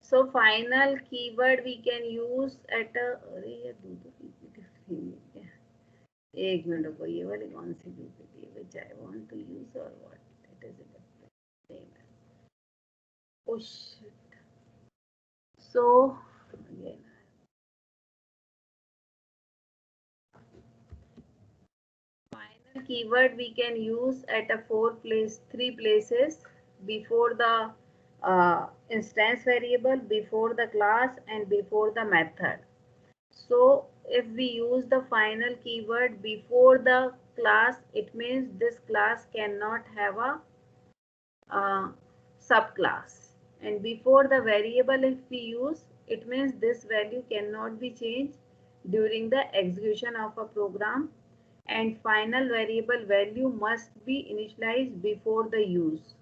So final keyword we can use at a, अरे ये दो PPT है क्या? एक मिनट रुको, ये वाली कौन सी PPT which I want to use or what? It is a different name. Oh shit. So again, final keyword we can use at a three places: before the instance variable, before the class, and before the method. So if we use the final keyword before the class, it means this class cannot have a subclass. And before the variable, if we use, it means this value cannot be changed during the execution of a program. And final variable value must be initialized before the use.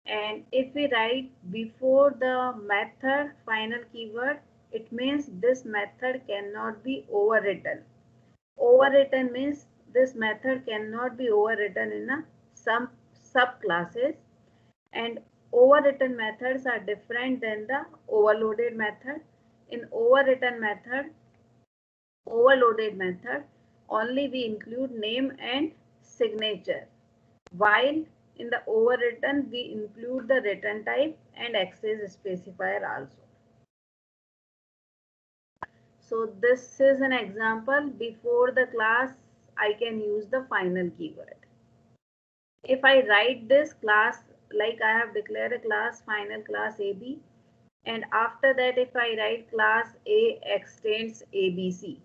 And if we write before the method final keyword, it means this method cannot be overwritten. Overwritten means this method cannot be overwritten in some subclasses, and overwritten methods are different than the overloaded method. In overloaded method, only we include name and signature, while in the overwritten we include the return type and access specifier also. So this is an example. Before the class, I can use the final keyword. If I write this class, like I have declared a class final class AB, and after that if I write class A extends ABC,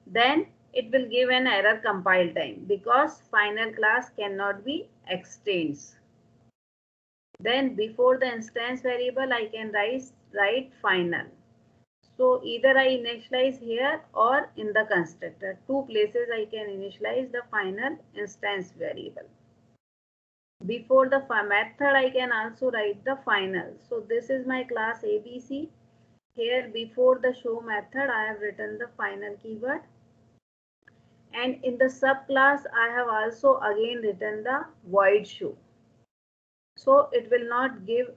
then it will give an error compile time because final class cannot be extends. Then before the instance variable, I can write final. So either I initialize here or in the constructor. Two places I can initialize the final instance variable. Before the method, I can also write the final. So this is my class ABC. Here before the show method, I have written the final keyword. And in the subclass, I have also again written the void show. So it will not give,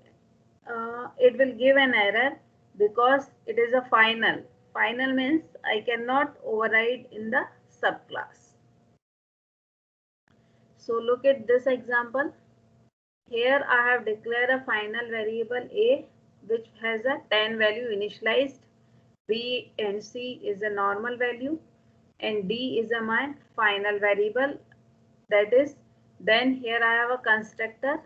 it will give an error because it is a final. Final means I cannot override in the subclass. So look at this example. Here I have declared a final variable A which has a 10 value initialized. B and C is a normal value and D is a my final variable. That is, then here I have a constructor,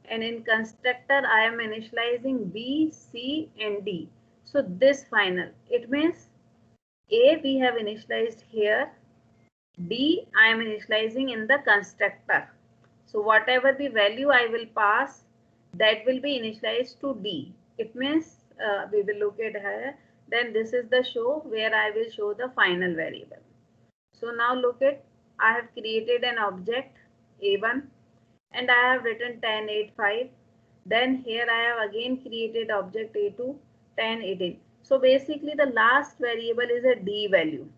and in constructor I am initializing B, C and D. So this final, it means A we have initialized here, D I am initializing in the constructor. So whatever the value I will pass, that will be initialized to D. It means we will look at here. Then this is the show where I will show the final variable. So now look at, I have created an object A1 and I have written 1085. Then here I have again created object A2 1018. So basically the last variable is a D value.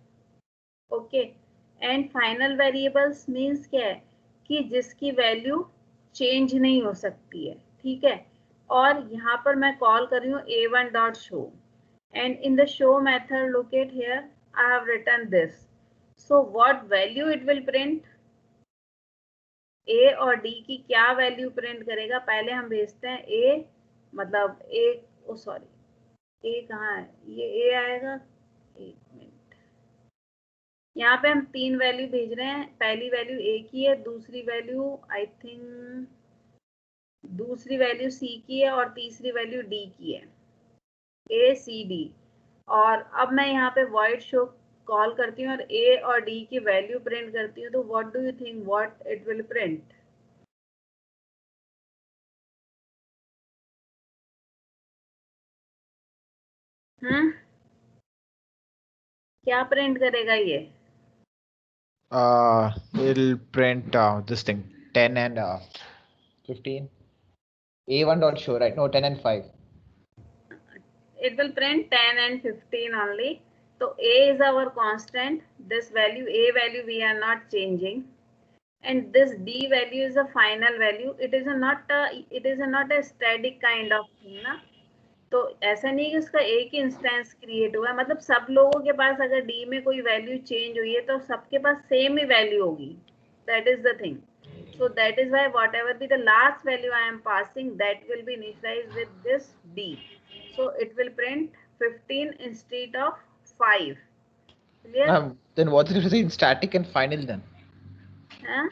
Okay. And final variables means क्या है कि जिसकी value change नहीं हो सकती है, ठीक है. और यहाँ पर मैं कॉल कर रही हूँ a1.show and in the show method look at here I have written this. So what value it will print? A और D की क्या वैल्यू प्रिंट करेगा? पहले हम भेजते हैं A, मतलब A, ओ सॉरी A कहाँ है? ये A आएगा. एक मिनट, यहाँ पे हम तीन वैल्यू भेज रहे हैं. पहली वैल्यू A की है, दूसरी वैल्यू आई थिंक दूसरी वैल्यू C की है और तीसरी वैल्यू D की है, ACD. और अब मैं यहाँ पे void show कॉल करती हूँ और A और D की वैल्यू प्रिंट करती हूँ. तो what do you think what it will print? क्या प्रिंट करेगा ये? It'll print this thing 10 and 15. A1.show, right? No, 10 and 5. It will print 10 and 15 only. So A is our constant. This value, A value, we are not changing. And this D value is a final value. It is not a static kind of thing, na? तो ऐसा नहीं है कि उसका एक ही instance create हुआ है, मतलब सब लोगों के पास अगर डी में कोई वैल्यू चेंज हुई है तो सबके पास सेम ही वैल्यू होगी. That is the thing. So that is why whatever be the last value I am passing, that will be initialized with this D. So it will print 15 instead of 5. Clear? Then what's the difference between static and final then? Huh?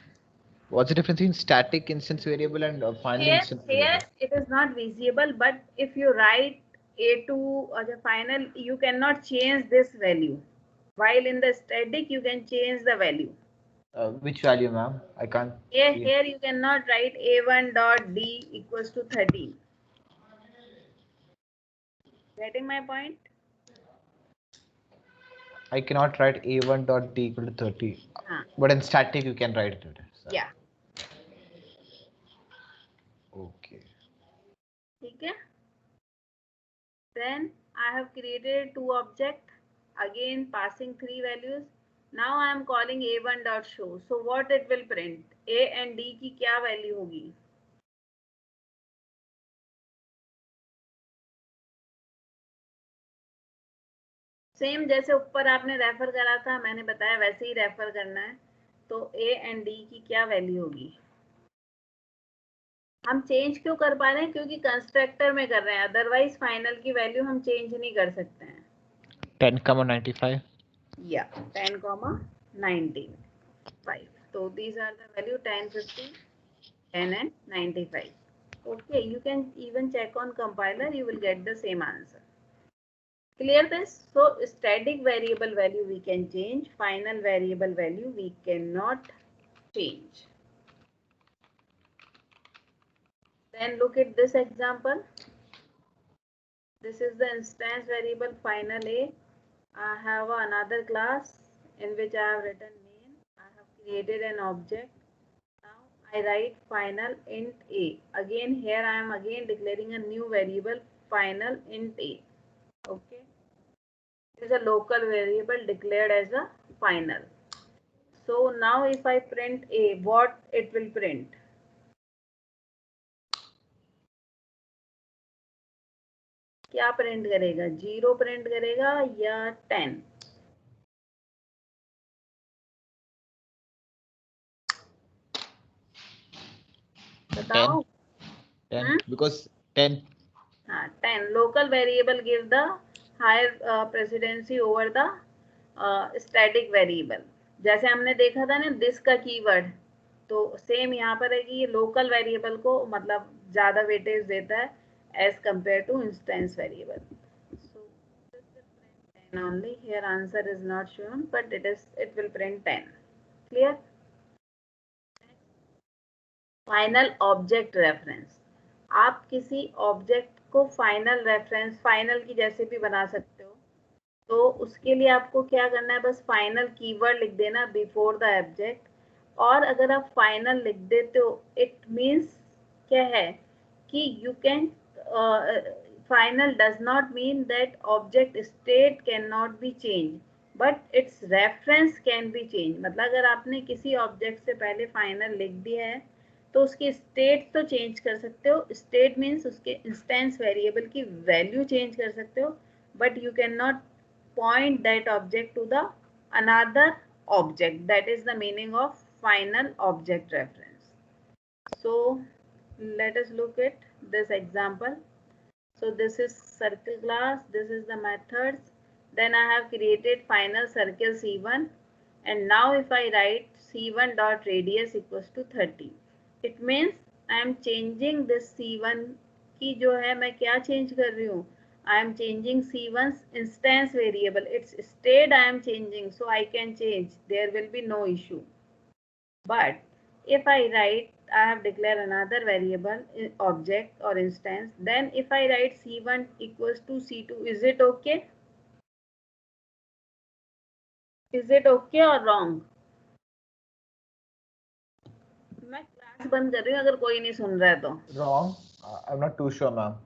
What's the difference between static instance variable and final instance Here variable? it is not visible, but if you write A2 or the final, you cannot change this value. While in the static, you can change the value. Which value, ma'am? I can't see. Here you cannot write A1 dot D equals to 13. Getting my point? I cannot write a1 dot d equal to 30. But in static you can write it. So. Yeah. Okay. Okay. Then I have created two objects, again passing three values. Now I am calling a1 dot show. So what it will print? A and D की क्या value होगी? Same जैसे ऊपर आपने refer करा था, मैंने बताया वैसे ही रेफर करना है. तो A and D की क्या वैल्यू होगी? हम चेंज क्यों कर पा रहे हैं? क्योंकि कंस्ट्रक्टर में कर रहे हैं, अदरवाइज फाइनल की वैल्यू हम चेंज नहीं कर सकते हैं. 10,95. Yeah, 10,95. So these are the value 10, 15, 10 and 95. Okay, you can even check on compiler, you will get the same answer. Clear this? So static variable value we can change, final variable value we cannot change. Then look at this example. This is the instance variable final A. I have another class in which I have written name. I have created an object. Now I write final int A. Again here I am again declaring a new variable final int A. Okay. It is a local variable declared as a final. So now if I print A, what it will print? क्या print करेगा? 0 print करेगा या 10? बताओ. 10 because 10. 10. Local variable give the higher precedency over the static variable. जैसे हमने देखा था ना दिस का कीवर्ड, तो सेम यहाँ पर है कि ये लोकल वेरिएबल को मतलब ज्यादा वेटेज देता है as compared to instance variable. So this will print 10 only. Here answer is not shown, but it will print 10. Clear? Final object reference. आप किसी ऑब्जेक्ट को फाइनल रेफरेंस, फाइनल की जैसे भी बना सकते हो. तो उसके लिए आपको क्या करना है? बस फाइनल कीवर्ड लिख देना बिफोर द ऑब्जेक्ट. और अगर आप फाइनल लिख देते हो, इट मीन्स क्या है कि you can, final does not mean that object state can not B change, but it's reference can be change. मतलब अगर आपने किसी ऑब्जेक्ट से पहले फाइनल लिख दिया है तो उसकी स्टेट तो चेंज कर सकते हो. स्टेट मीन्स उसके इंस्टेंस वेरिएबल की वैल्यू चेंज कर सकते हो, but you can not point that object to the another object. That is the meaning of final object reference. So let us look at this example. So this is circle class, this is the methods. Then I have created final circle C1, and now if I write C1 dot radius equals to 30, it means I am changing this C1 की जो है मैं क्या change कर रही हूँ? I am changing C1's instance variable. Its state I am changing, so I can change. There will be no issue. But if I write, I have declared another variable, object or instance. Then if I write C1 equals to C2, is it okay? Is it okay or wrong? मैं class बंद कर रही हूँ अगर कोई नहीं सुन रहा है तो. Wrong. I'm not too sure, ma'am.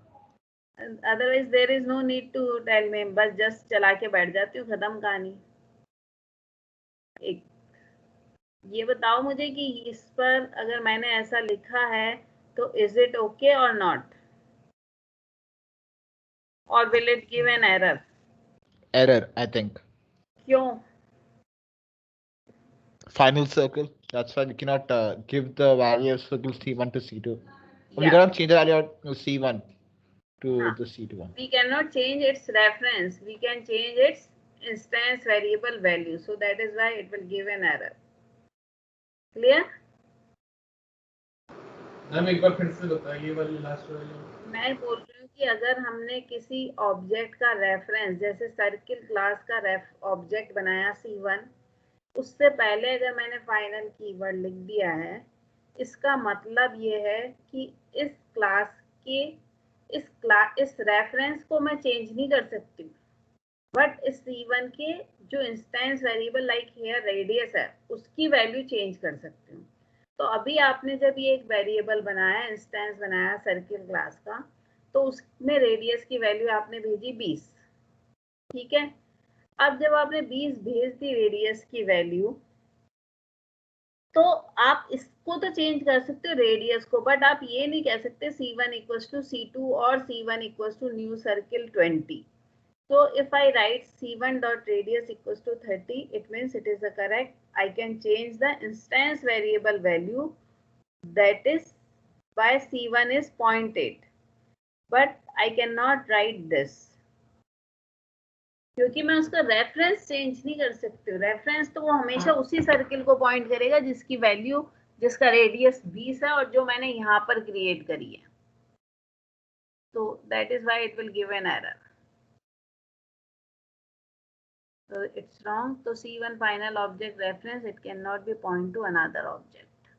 Otherwise there is no need to tell me. बस just चला के बैठ जाती हूँ, खत्म कहानी. एक ये बताओ मुझे कि इस पर अगर मैंने ऐसा लिखा है तो इज इट ओके और not? or will it give an error? Error, I think. क्यों? Final circle. That's why we cannot give the value of circle C1 to C2. We Yeah. cannot change the value of C1 to हाँ. the C2 one. We cannot change its reference. We can change its instance variable value. So that is why it will give an error. Clear? Ma'am एक बार फिर से बताइए वाली last वाली। मैं बोल रही हूँ कि अगर हमने किसी ऑब्जेक्ट का रेफरेंस जैसे सर्किल क्लास का ऑब्जेक्ट बनाया C1, उससे पहले अगर मैंने फाइनल कीवर्ड लिख दिया है, इसका मतलब ये है कि इस क्लास के इस रेफरेंस को मैं चेंज नहीं कर सकती, बट इस C1 के जो instance variable like here radius है उसकी वैल्यू चेंज कर सकती हूँ। तो अभी आपने जब ये एक वेरिएबल बनाया, इंस्टेंस बनाया सर्किल क्लास का, तो उसमें रेडियस की वैल्यू आपने भेजी 20, ठीक है। अब जब आपने 20 भेज दी रेडियस की वैल्यू, तो आप इसको तो चेंज कर सकते हो रेडियस को, बट आप ये नहीं कह सकते C1 इक्वल्स टू C2 और C1 equals to new circle 20. So if I write C1 dot radius equals to 30, it means it is the correct. I can change the instance variable value, that is by C1 is 0.8, but I cannot write this क्योंकि मैं उसका reference change नहीं कर सकती हूँ। Reference तो वो हमेशा उसी सर्किल को पॉइंट करेगा जिसकी वैल्यू, जिसका रेडियस 20 है और जो मैंने यहाँ पर क्रिएट करी है। So that is why it will give an error. So it's wrong. So C1 final object reference, it cannot be point to another object.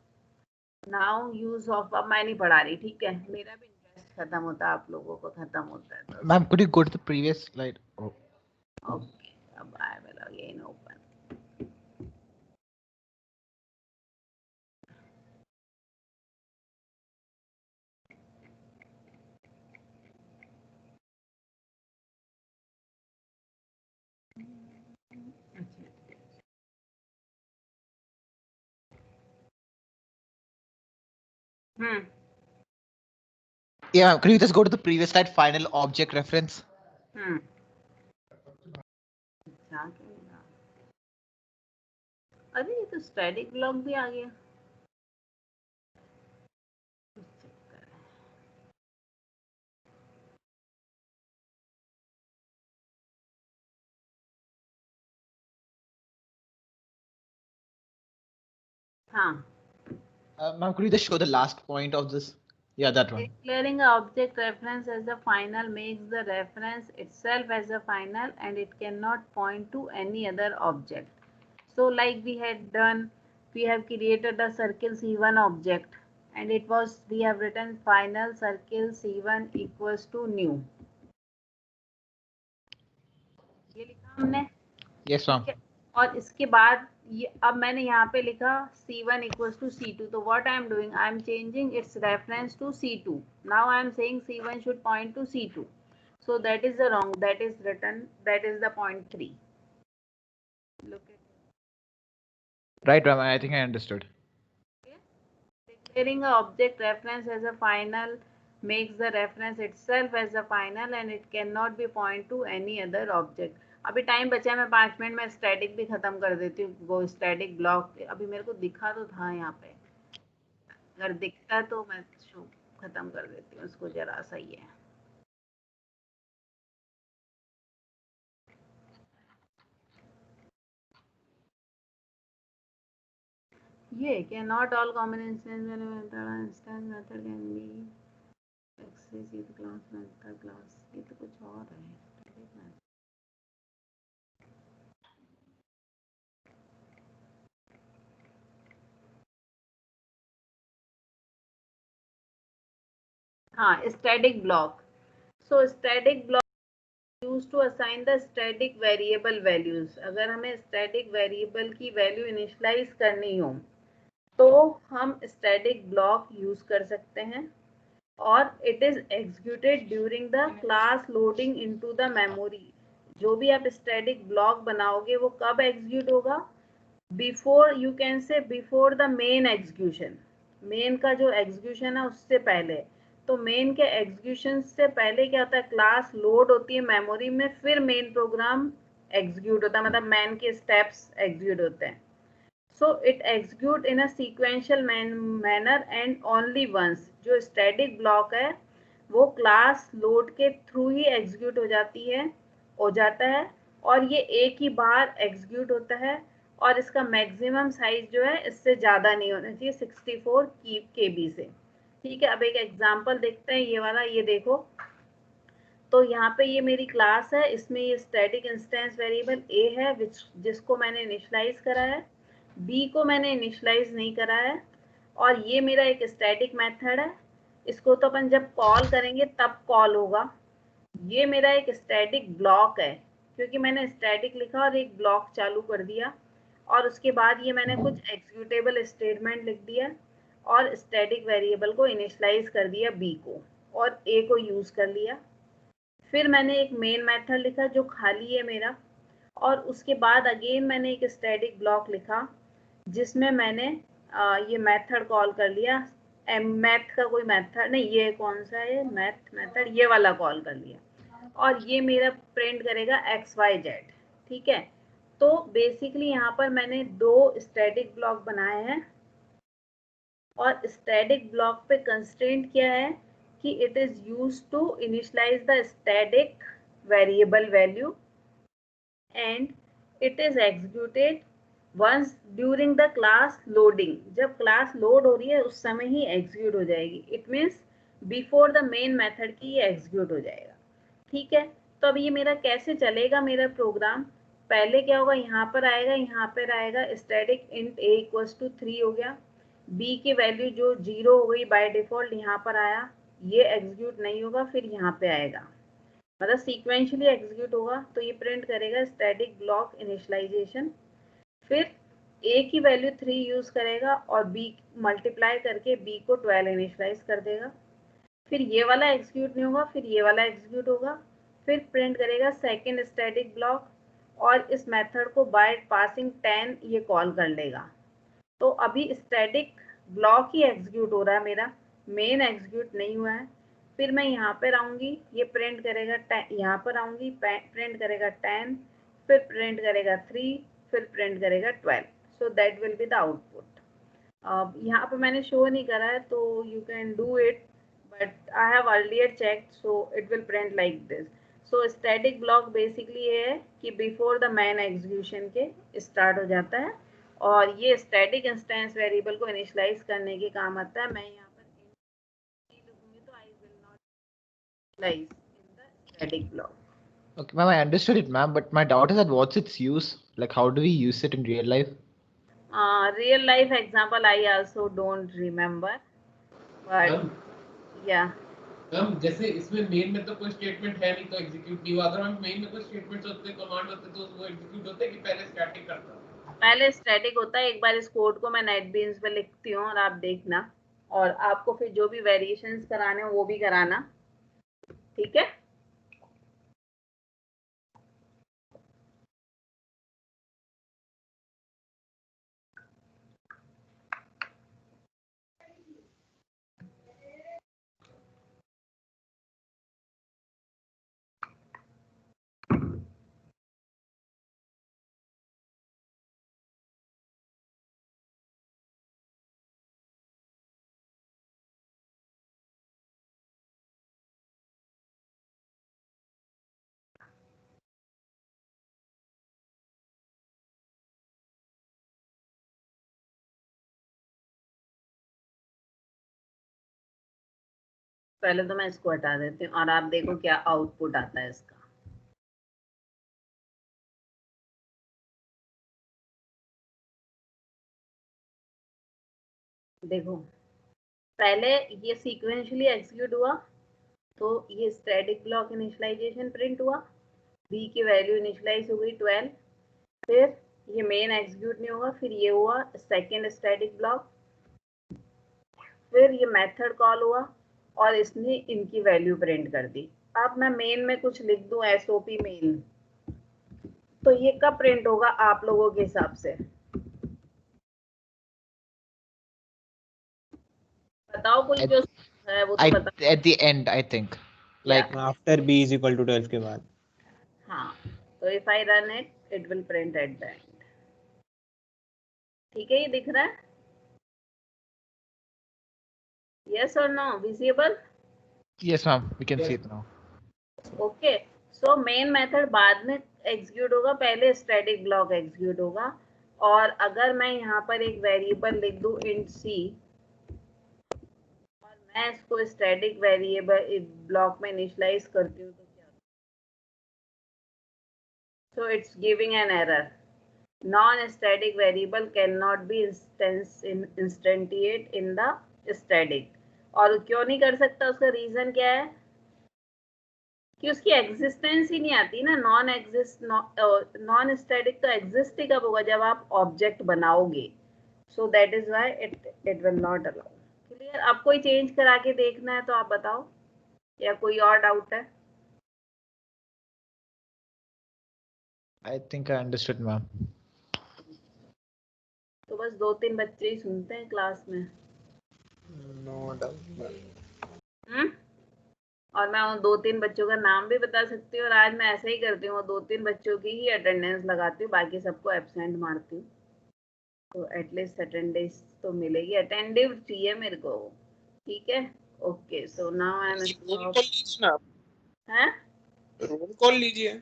Now use of, अब मैं नहीं पढ़ा रही, ठीक है, मेरा भी इंटरेस्ट खत्म होता है, आप लोगों को खत्म होता है। तो Ma'am, could you go to the previous slide? Oh. Okay, अब I will again open. Yeah, could you just go to the previous slide, final object reference? अरे ये तो स्टैटिक ब्लॉक भी आ गया। हाँ, Ma'am, could you just show the last point of this? Yeah, that one. declaring an object reference as a final makes the reference itself as a final and it cannot point to any other object. So like we had done, we have created a circle C1 object and it was, we have written final circle C1 equals to new. ये लिखा हमने। Yes, ma'am. और इसके बाद ये अब मैंने यहाँ पे लिखा C1 equals to C2. तो what I am doing, I am changing its reference to C2. Now I am saying C1 should point to C2. So that is the wrong. That is written. That is the point 3. Look at it. Right, ma'am. I think I understood. Okay. Declaring an object reference as a final makes the reference itself as a final and it cannot be point to any other object. अभी time बचा है, मैं 5 minute में static भी खत्म कर देती हूँ। वो स्टैटिक ब्लॉक अभी मेरे को दिखा तो था यहाँ पे, अगर दिखता तो मैं शो खत्म कर देती हूँ उसको, जरा सा ही है। ये can not all common instance method can be access with class method class, ये तो कुछ और है। हाँ, static block. So static block use to assign the static variable values. अगर हमें स्टैटिक वेरिएबल की वैल्यू इनिशियलाइज करनी हो तो हम स्टैटिक ब्लॉक यूज कर सकते हैं, और it is executed during the class loading into the memory. जो भी आप स्टैटिक ब्लॉक बनाओगे वो कब एग्जीक्यूट होगा? Before, you can say before the main execution. Main का जो एग्जीक्यूशन है उससे पहले। तो मेन के एग्जीक्यूशन से पहले क्या होता है, क्लास लोड होती है मेमोरी में, फिर मेन प्रोग्राम एग्जीक्यूट होता है, मतलब मेन के स्टेप्स एग्जीक्यूट होते हैं. So it execute in a sequential manner and only once. जो static block है वो क्लास लोड के थ्रू ही एग्जीक्यूट हो जाता है और ये एक ही बार एग्जीक्यूट होता है और इसका मैक्सिमम साइज जो है इससे ज़्यादा नहीं होना चाहिए 64 KB से. ठीक है, अब एक एग्जांपल देखते हैं ये वाला. ये देखो, तो यहाँ पे ये मेरी क्लास है, इसमें ये स्टैटिक इंस्टेंस वेरिएबल a है जिसको मैंने इनिशियलाइज करा है, b को मैंने इनिशियलाइज नहीं करा है, और ये मेरा एक स्टैटिक मेथड है. इसको तो अपन जब कॉल करेंगे तब कॉल होगा. ये मेरा एक स्टैटिक ब्लॉक है क्योंकि मैंने स्टैटिक लिखा और एक ब्लॉक चालू कर दिया और उसके बाद ये मैंने कुछ एग्जीक्यूटेबल स्टेटमेंट लिख दिया और स्टैटिक वेरिएबल को इनिशियलाइज कर दिया b को और a को यूज कर लिया. फिर मैंने एक मेन मेथड लिखा जो खाली है मेरा, और उसके बाद अगेन मैंने एक स्टैटिक ब्लॉक लिखा जिसमें मैंने ये मेथड कॉल कर लिया. मैथ का कोई मेथड नहीं, ये कौन सा है मैथ मेथड, ये वाला कॉल कर लिया और ये मेरा प्रिंट करेगा XYZ. ठीक है, तो बेसिकली यहाँ पर मैंने 2 स्टैटिक ब्लॉक बनाए हैं और स्टैटिक ब्लॉक पे कंस्ट्रेंट क्या है कि it is used to initialize the static variable value and it is executed once during the class loading. जब क्लास लोड हो रही है उस समय ही एग्जीक्यूट हो जाएगी. It means before the main method की ये एग्जीक्यूट हो जाएगा. ठीक है, तो अब ये मेरा कैसे चलेगा मेरा प्रोग्राम. पहले क्या होगा, यहाँ पर आएगा static int a equals to 3 हो गया, b की वैल्यू जो 0 हो गई बाय डिफॉल्ट यहाँ पर आया, ये एग्जीक्यूट नहीं होगा, फिर यहाँ पे आएगा, मतलब सीक्वेंशियली एग्जीक्यूट होगा. तो ये प्रिंट करेगा स्टैटिक ब्लॉक इनिशियलाइजेशन, फिर a की वैल्यू 3 यूज करेगा और b मल्टीप्लाई करके b को 12 इनिशियलाइज कर देगा. फिर ये वाला एग्जीक्यूट नहीं होगा, फिर ये वाला एग्जीक्यूट होगा, फिर प्रिंट करेगा सेकेंड स्टैटिक ब्लॉक और इस मेथड को बाय पासिंग 10 ये कॉल कर लेगा. तो अभी स्टैटिक ब्लॉक ही एग्जीक्यूट हो रहा है मेरा, मेन एग्जीक्यूट नहीं हुआ है. फिर मैं यहाँ पर आऊँगी, ये प्रिंट करेगा, यहाँ पर आऊँगी, प्रिंट करेगा 10, फिर प्रिंट करेगा 3, फिर प्रिंट करेगा 12. So that will be the output. यहाँ पर मैंने शो नहीं करा है तो you can do it, but I have earlier checked, so it will print like this. So static block basically ये है कि बिफोर द मैन एग्जीक्यूशन के स्टार्ट हो जाता है और ये स्टैटिक इंस्टेंस वेरिएबल को इनिशियलाइज करने के काम आता है. मैं यहाँ पर लिखूंगी तो I will not initialise in the static block. Okay, ma'am, I understood it, ma'am, but my doubt is that what's its use? Like, how do we use it in real life? Real life example I also don't remember, but yeah. हम जैसे इसमें main में तो कोई statement है नहीं तो execute नहीं हुआ. अगर हम मेन में कोई स्टेटमेंट्स होते हैं, कमांड होते हैं, तो वो एग्जीक्यूट होते हैं कि पहले स्टैटिक करता है? पहले स्टैटिक होता है. एक बार इस कोड को मैं नेटबीन्स पे लिखती हूँ और आप देखना, और आपको फिर जो भी वेरिएशंस कराने हो वो भी कराना. ठीक है, पहले तो मैं इसको हटा देती हूँ और आप देखो क्या आउटपुट आता है इसका. देखो, पहले ये सीक्वेंशियली एग्जीक्यूट हुआ तो ये स्टैटिक ब्लॉक इनिशियलाइजेशन प्रिंट हुआ, b की वैल्यू इनिशियलाइज हो गई 12, फिर ये मेन एग्जीक्यूट नहीं होगा, फिर ये हुआ सेकेंड स्टैटिक ब्लॉक, फिर ये मेथड कॉल हुआ और इसने इनकी वैल्यू प्रिंट कर दी. अब मैं मेन में कुछ लिख दूं SOP मेन, तो ये कब प्रिंट होगा आप लोगों के हिसाब से बताओ. कोई जो है वो तो बता। at the end I think like after b is equal to 12 के बाद। हाँ, तो if I run it it will print at the end. ठीक है, ये दिख रहा है? यस और no, visible? yes ma'am we can see it now. Okay, so main method बाद में एग्जीक्यूट होगा, पहले स्टैटिक ब्लॉक एग्जीक्यूट होगा। और अगर मैं यहाँ पर एक वेरिएबल लिख दूँ int c और मैं इसको स्टैटिक वेरिएबल ब्लॉक में इनिशियलाइज करती हूँ तो क्या? So it's giving an error, non static variable can not be instantiate in the static. और क्यों नहीं कर सकता, उसका रीजन क्या है कि उसकी एग्जिस्टेंस ही नहीं आती ना। नॉन स्टैटिक तो एग्जिस्ट ही कब होगा, जब आप ऑब्जेक्ट बनाओगे। So that is why it will not allow. Clear? अब कोई चेंज करा के देखना है तो आप बताओ, या कोई और डाउट है? I think I understood ma'am. तो बस 2-3 बच्चे ही सुनते हैं क्लास में। No doubt. और मैं उन 2-3 बच्चों का नाम भी बता सकती हूँ, और आज मैं ऐसे ही करती हूँ, 2-3 बच्चों की ही अटेंडेंस लगाती हूँ, बाकी सबको एब्सेंट मारती हूँ। तो एटलीस्ट अटेंडेंस तो मिलेगी, अटेंडिव चाहिए मेरे को। ठीक है, okay. So now I am roll call लीजिए ना, हैं? रोल कॉल लीजिए।